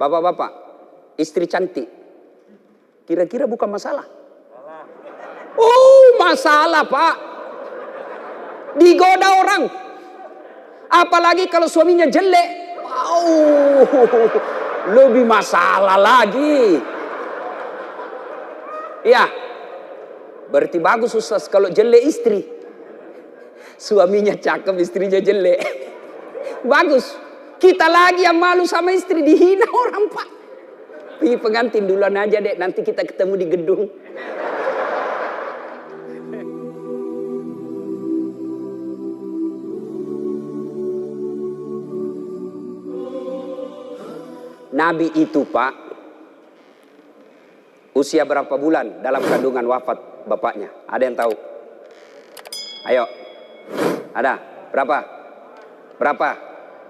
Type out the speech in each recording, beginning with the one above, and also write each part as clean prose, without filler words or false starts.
Bapak-bapak, istri cantik, kira-kira bukan masalah? Oh, masalah Pak. Digoda orang. Apalagi kalau suaminya jelek. Oh, lebih masalah lagi. Ya, berarti bagus Ustaz kalau jelek istri. Suaminya cakep, istrinya jelek. Bagus. Kita lagi yang malu sama istri, dihina orang Pak. Pergi pengantin duluan aja dek, nanti kita ketemu di gedung. Nabi itu Pak, usia berapa bulan dalam kandungan wafat bapaknya? Ada yang tahu? Ayo. Ada? Berapa? Berapa?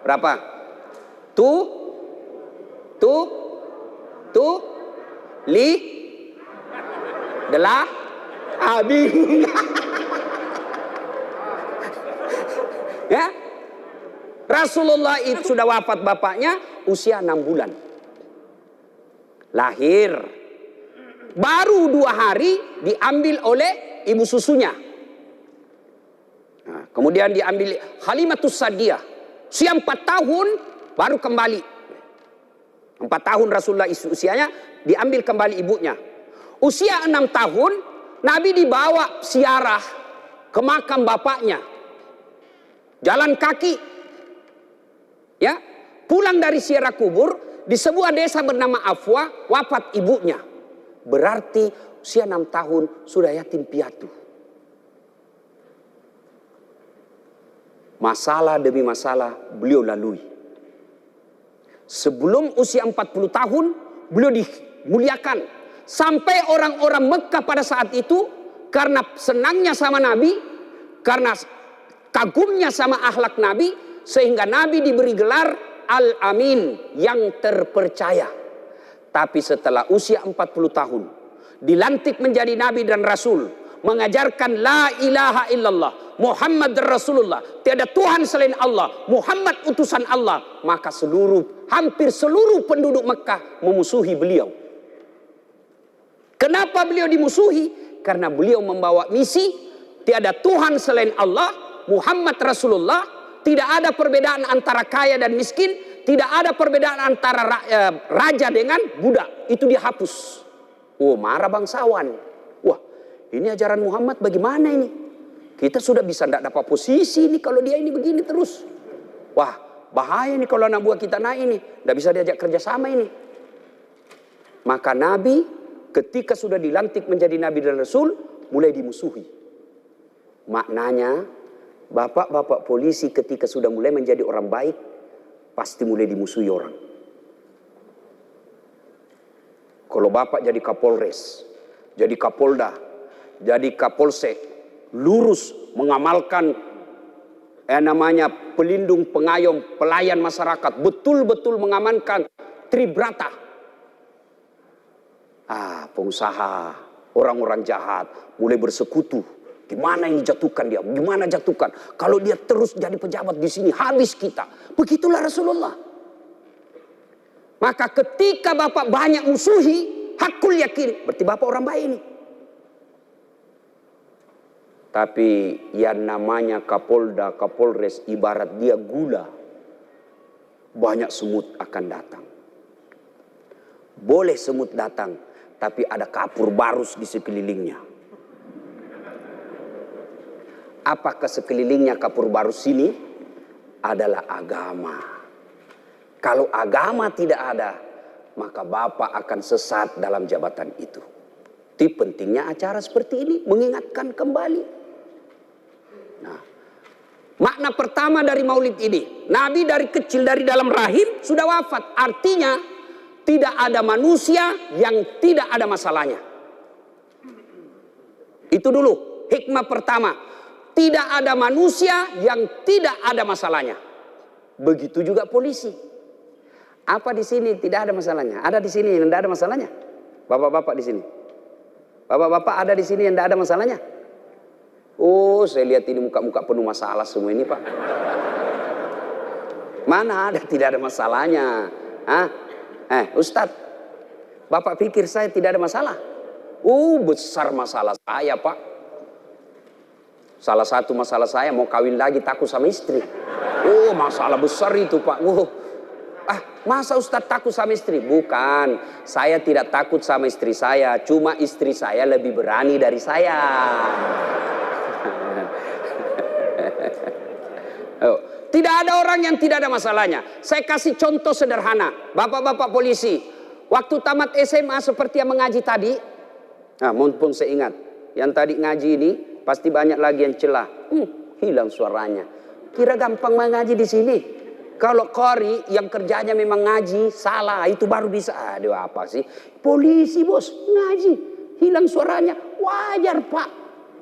Berapa? Bingung. Ya? Rasulullah itu sudah wafat bapaknya usia 6 bulan. Lahir. Baru 2 hari diambil oleh ibu susunya. Nah, kemudian diambil Halimatus Sa'diyah. Usia 4 tahun baru kembali. 4 tahun Rasulullah usianya, diambil kembali ibunya. Usia 6 tahun Nabi dibawa ziarah ke makam bapaknya. Jalan kaki. Ya, pulang dari ziarah kubur di sebuah desa bernama Afwa, wafat ibunya. Berarti usia 6 tahun sudah yatim piatu. Masalah demi masalah beliau lalui. Sebelum usia 40 tahun beliau dimuliakan. Sampai orang-orang Mekah pada saat itu karena senangnya sama Nabi, karena kagumnya sama akhlak Nabi, sehingga Nabi diberi gelar Al-Amin, yang terpercaya. Tapi setelah usia 40 tahun dilantik menjadi Nabi dan Rasul, mengajarkan la ilaha illallah Muhammad Rasulullah, tiada Tuhan selain Allah, Muhammad utusan Allah, maka hampir seluruh penduduk Mekah memusuhi beliau. Kenapa beliau dimusuhi? Karena beliau membawa misi tiada Tuhan selain Allah, Muhammad Rasulullah, tidak ada perbedaan antara kaya dan miskin, tidak ada perbedaan antara raja dengan budak. Itu dihapus. Oh, marah bangsawan. Wah, ini ajaran Muhammad bagaimana ini? Kita sudah bisa tidak dapat posisi ini kalau dia ini begini terus. Wah, bahaya nih kalau anak buah kita naik ini. Tidak bisa diajak kerjasama ini. Maka Nabi ketika sudah dilantik menjadi Nabi dan Rasul, mulai dimusuhi. Maknanya, bapak-bapak polisi ketika sudah mulai menjadi orang baik, pasti mulai dimusuhi orang. Kalau bapak jadi Kapolres, jadi Kapolda, jadi Kapolsek, lurus mengamalkan namanya pelindung, pengayom, pelayan masyarakat, betul-betul mengamankan Tribrata. Pengusaha, orang-orang jahat mulai bersekutu. Gimana ini jatuhkan dia? Gimana jatuhkan? Kalau dia terus jadi pejabat di sini, habis kita. Begitulah Rasulullah. Maka ketika bapak banyak musuhi, hakul yakin, berarti bapak orang baik ini. Tapi yang namanya Kapolda, Kapolres, ibarat dia gula. Banyak semut akan datang. Boleh semut datang, tapi ada kapur barus di sekelilingnya. Apakah sekelilingnya kapur barus ini? Adalah agama. Kalau agama tidak ada, maka bapak akan sesat dalam jabatan itu. Itu pentingnya acara seperti ini, mengingatkan kembali. Nah, makna pertama dari maulid ini, Nabi dari kecil, dari dalam rahim sudah wafat. Artinya tidak ada manusia yang tidak ada masalahnya. Itu dulu hikmah pertama. Tidak ada manusia yang tidak ada masalahnya. Begitu juga polisi. Apa di sini tidak ada masalahnya? Ada di sini yang tidak ada masalahnya? Bapak-bapak di sini. Bapak-bapak ada di sini yang tidak ada masalahnya? Oh, saya lihat ini muka-muka penuh masalah semua ini, Pak. Mana ada tidak ada masalahnya? Ustadz, Bapak pikir saya tidak ada masalah? Besar masalah saya, Pak. Salah satu masalah saya mau kawin lagi takut sama istri. Masalah besar itu, Pak. Masa Ustadz takut sama istri? Bukan, saya tidak takut sama istri saya. Cuma istri saya lebih berani dari saya. Tidak ada orang yang tidak ada masalahnya. Saya kasih contoh sederhana. Bapak-bapak polisi, waktu tamat SMA seperti yang mengaji tadi. Mumpung saya ingat, yang tadi ngaji ini pasti banyak lagi yang celah. Hilang suaranya. Kira gampang mengaji di sini. Kalau qari yang kerjanya memang ngaji, salah, itu baru bisa. Aduh, apa sih? Polisi, bos, ngaji. Hilang suaranya. Wajar, Pak.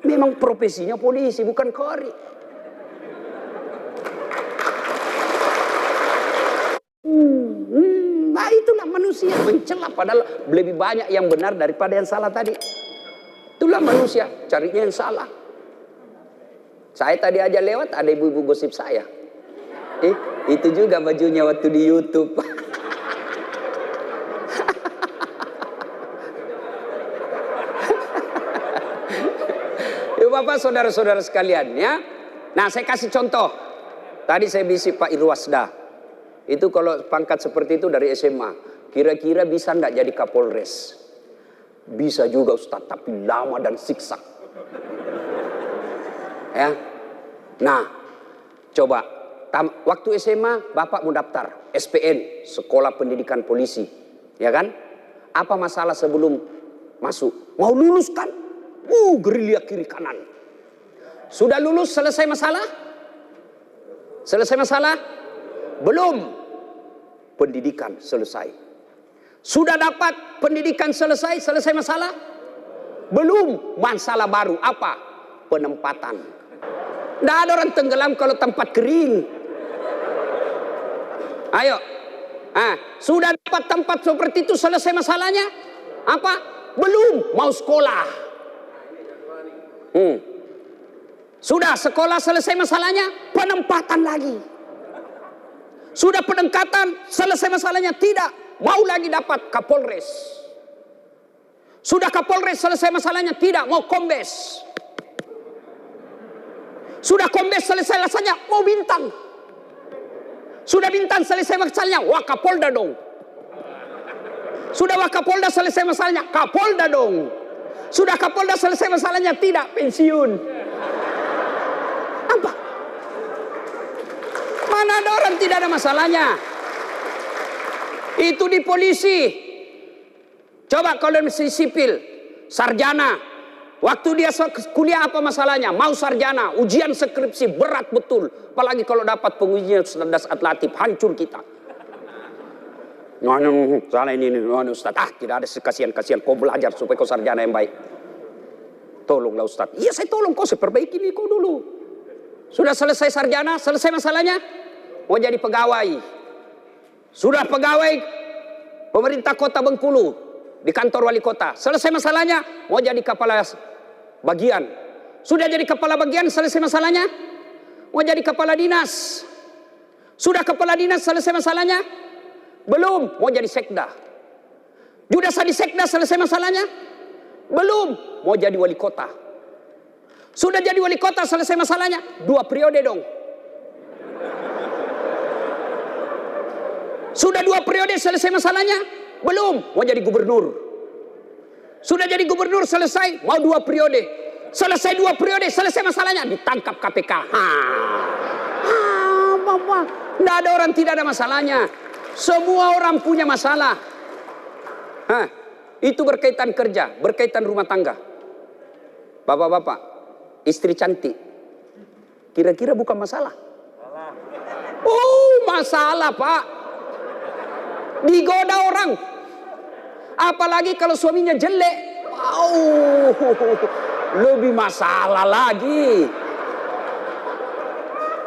Memang profesinya polisi, bukan qari. Nah, itulah manusia mencela, padahal lebih banyak yang benar daripada yang salah tadi. Itulah manusia, carinya yang salah. Saya tadi aja lewat, ada ibu-ibu gosip saya. Itu juga bajunya waktu di YouTube. Bapak, saudara-saudara sekalian, ya. Nah, saya kasih contoh. Tadi saya bisik Pak Irwasda. Itu kalau pangkat seperti itu dari SMA, kira-kira bisa enggak jadi Kapolres? Bisa juga, Ustaz, tapi lama dan siksa. Ya. Nah, coba waktu SMA Bapak mau daftar SPN, Sekolah Pendidikan Polisi, ya kan? Apa masalah sebelum masuk? Mau lulus kan? Gerilya kiri kanan. Sudah lulus, selesai masalah? Selesai masalah? Belum. Pendidikan selesai. Sudah dapat pendidikan selesai, selesai masalah? Belum. Masalah baru apa? Penempatan. Tidak ada orang tenggelam kalau tempat kering. Ayo. Sudah dapat tempat seperti itu, selesai masalahnya? Apa? Belum. Mau sekolah. Sudah sekolah, selesai masalahnya? Penempatan lagi. Sudah penempatan, selesai masalahnya? Tidak. Mau lagi dapat Kapolres. Sudah Kapolres, selesai masalahnya? Tidak. Mau Kombes. Sudah Kombes, selesai masalahnya? Mau bintang. Sudah bintang, selesai masalahnya? Wakapolda dong. Sudah Wakapolda, selesai masalahnya? Kapolda dong. Sudah Kapolda, selesai masalahnya? Tidak. Pensiun. Apa? Mana ada orang tidak ada masalahnya? Itu di polisi. Coba kalau masih sipil, sarjana. Waktu dia kuliah apa masalahnya? Mau sarjana, ujian skripsi berat betul. Apalagi kalau dapat pengujian cerdas atlatif, hancur kita. Salah ini Ustaz. Tidak ada kasihan-kasihan. Kau belajar supaya kau sarjana yang baik. Tolonglah Ustaz. Iya, saya tolong kau, saya perbaiki ini kau dulu. Sudah selesai sarjana, selesai masalahnya? Mau jadi pegawai. Sudah pegawai pemerintah kota Bengkulu di kantor wali kota. Selesai masalahnya? Mau jadi kepala bagian. Sudah jadi kepala bagian, selesai masalahnya? Mau jadi kepala dinas. Sudah kepala dinas, selesai masalahnya? Belum. Mau jadi sekda. Sudah jadi sekda, selesai masalahnya? Belum. Mau jadi wali kota. Sudah jadi wali kota, selesai masalahnya? 2 periode dong. Sudah 2 periode, selesai masalahnya? Belum. Mau jadi gubernur. Sudah jadi gubernur, selesai? Mau 2 periode. Selesai 2 periode, selesai masalahnya? Ditangkap KPK. Bapak. Tidak ada orang tidak ada masalahnya. Semua orang punya masalah. Itu berkaitan kerja, berkaitan rumah tangga. Bapak-bapak, istri cantik, kira-kira bukan masalah? Masalah, Pak. Digoda orang. Apalagi kalau suaminya jelek. Lebih masalah lagi.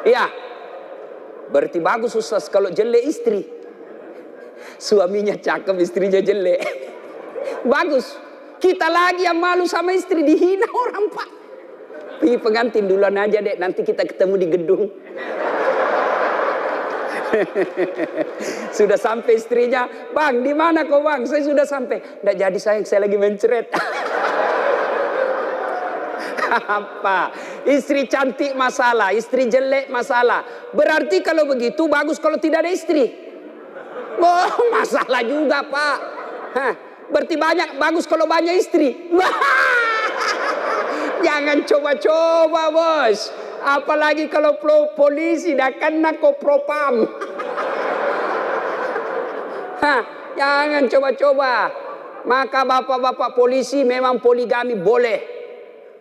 Ya, berarti bagus Ustaz kalau jelek istri. Suaminya cakep, istrinya jelek. Bagus. Kita lagi yang malu sama istri, dihina orang, Pak. Pergi pengantin duluan aja dek, nanti kita ketemu di gedung. Sudah sampai istrinya, "Bang, di mana kau bang? Saya sudah sampai." "Nggak jadi sayang, saya lagi mencret." Apa? Istri cantik masalah, istri jelek masalah. Berarti kalau begitu bagus kalau tidak ada istri. Oh, masalah juga Pak. Hah, berarti bagus kalau banyak istri. Jangan coba-coba bos. Apalagi kalau polisi dah kena kau propam. Jangan coba-coba. Maka bapak-bapak polisi memang poligami boleh,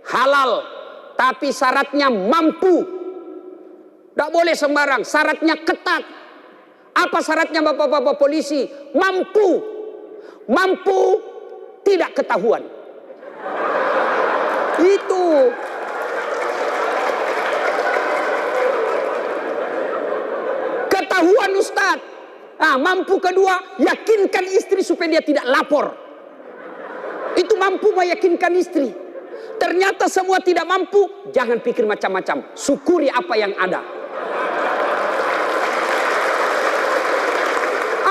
halal, tapi syaratnya mampu. Tidak boleh sembarang, syaratnya ketat. Apa syaratnya bapak-bapak polisi? Mampu. Mampu tidak ketahuan. Itu. Ketahuan Ustadz. Mampu kedua, yakinkan istri supaya dia tidak lapor. Itu mampu meyakinkan istri. Ternyata semua tidak mampu, jangan pikir macam-macam. Syukuri apa yang ada.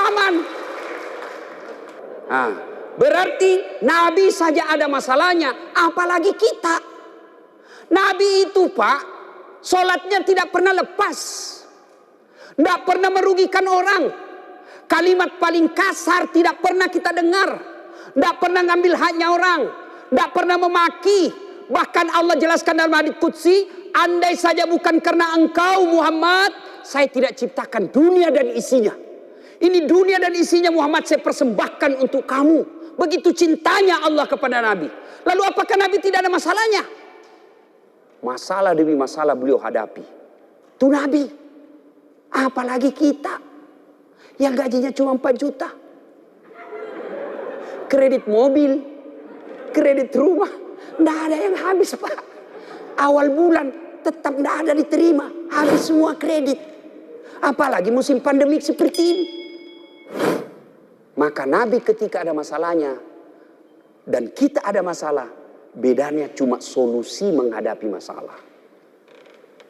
Aman. Berarti Nabi saja ada masalahnya, apalagi kita. Nabi itu Pak, sholatnya tidak pernah lepas. Tidak pernah merugikan orang. Kalimat paling kasar tidak pernah kita dengar. Tidak pernah ngambil haknya orang. Tidak pernah memaki. Bahkan Allah jelaskan dalam hadits qudsi, andai saja bukan karena engkau Muhammad, saya tidak ciptakan dunia dan isinya. Ini dunia dan isinya Muhammad saya persembahkan untuk kamu. Begitu cintanya Allah kepada Nabi. Lalu apakah Nabi tidak ada masalahnya? Masalah demi masalah beliau hadapi. Itu Nabi. Apalagi kita yang gajinya cuma 4 juta. Kredit mobil, kredit rumah, tidak ada yang habis Pak. Awal bulan tetap tidak ada diterima, habis semua kredit. Apalagi musim pandemik seperti ini. Maka Nabi ketika ada masalahnya dan kita ada masalah, bedanya cuma solusi menghadapi masalah.